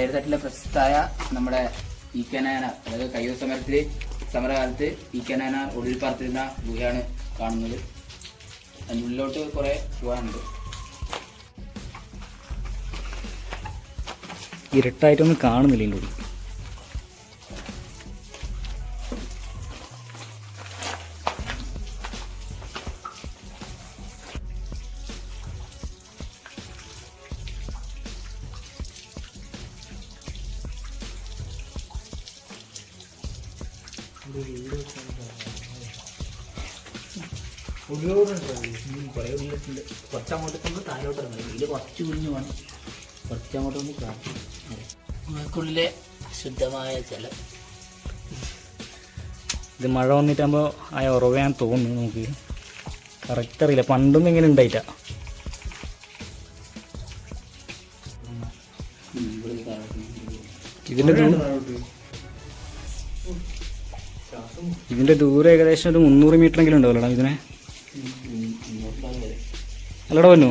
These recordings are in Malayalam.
വെള്ളരിത്തട്ടിലെ പ്രശസ്തമായ നമ്മുടെ ഈക്കനാന, അതായത് കയ്യൂർ സമരകാലത്ത് ഈക്കനാന ഒടുവിൽ പാർത്തിരുന്ന ഗുഹയാണ് കാണുന്നത്. അതിൻ്റെ ഉള്ളിലോട്ട് കുറെ പോകാനുണ്ട്. ഇരുട്ടായിട്ടൊന്നും കാണുന്നില്ല ഇതിൻ്റെ ഉള്ളിൽ. കുറേ ഉള്ളിട്ടുണ്ട്. കുറച്ചങ്ങോട്ട് കൊണ്ട് താഴോട്ട് ഇറങ്ങി. ഇതിൽ കുറച്ച് കുഞ്ഞു വേണം. കുറച്ചങ്ങോട്ട് കൊണ്ട് കാട്ടി നമുക്കുള്ളിലെ ശുദ്ധമായ ജലം. ഇത് മഴ വന്നിട്ടാകുമ്പോൾ ആ ഉറവയാൻ തോന്നുന്നു. നമുക്ക് കറക്റ്റ് അറിയില്ല, പണ്ടൊന്നും ഇങ്ങനെ ഉണ്ടായിട്ടാ. ഇതിൻ്റെ ദൂരം ഏകദേശം ഒരു 300 മീറ്ററെങ്കിലും ഉണ്ടാവില്ലടാ ഇതിനെ. അല്ലടാ വന്നു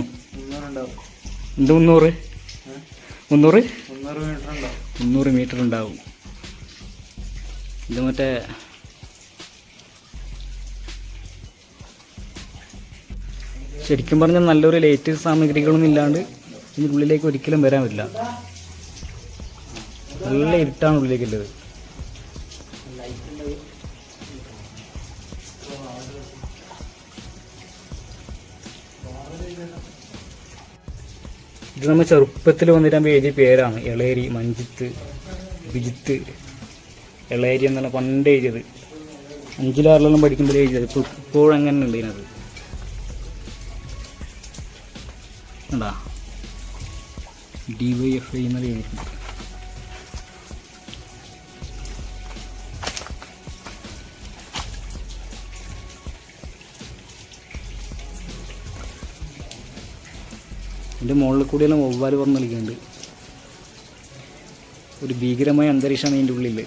എന്ത് 300 മീറ്റർ ഉണ്ടാവും. ഇത് മറ്റേ ശരിക്കും പറഞ്ഞാൽ നല്ലൊരു ലൈറ്റ് സാമഗ്രികളൊന്നും ഇല്ലാണ്ട് ഇതിൻ്റെ ഉള്ളിലേക്ക് ഒരിക്കലും വരാൻ പറ്റില്ല. നല്ല ഇരുട്ടാണ് ഉള്ളിലേക്കുള്ളത്. ഇത് നമ്മൾ ചെറുപ്പത്തിൽ വന്നിട്ട് എഴുതിയ പേരാണ്. ഇളേരി, മഞ്ജിത്ത്, ബിജിത്ത്, ഇളേരി എന്നുള്ള പണ്ട് എഴുതിയത്. 5ലും 6ലും പഠിക്കുമ്പോൾ എഴുതിയത്. ഇപ്പോഴങ്ങനെ ഉണ്ട് ഇതിനകത്ത്. എന്താ DYFI എന്നുള്ള എഴുതിയിട്ടുണ്ട്. ഇതിൻ്റെ മുകളിൽ കൂടിയെല്ലാം വവ്വാൽ പറന്ന് കളിക്കുന്നുണ്ട്. ഒരു ഭീകരമായ അന്തരീക്ഷമാണ് ഇതിൻ്റെ ഉള്ളിൽ.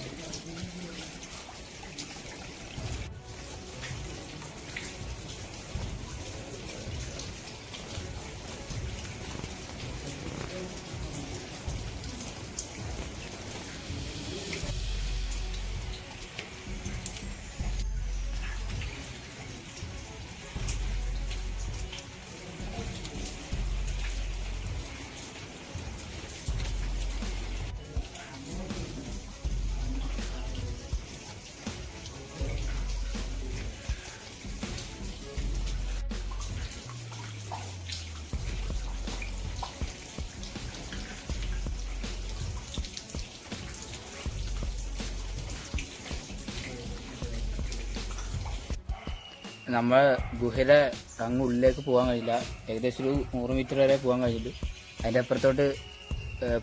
നമ്മൾ ഗുഹയുടെ അങ്ങ് ഉള്ളിലേക്ക് പോകാൻ കഴിയില്ല. ഏകദേശം ഒരു 100 മീറ്റർ വരെ പോകാൻ കഴിയുള്ളൂ. അതിൻ്റെ അപ്പുറത്തോട്ട്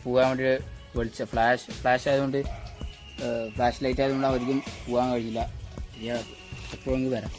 പോകാൻ വേണ്ടി ഫ്ലാഷ് ആയതുകൊണ്ട്, ഫ്ലാഷ് ലൈറ്റ് ആയതുകൊണ്ട് അവർക്കും പോകാൻ കഴിയില്ല. എപ്പോഴെങ്കിലും വരാം.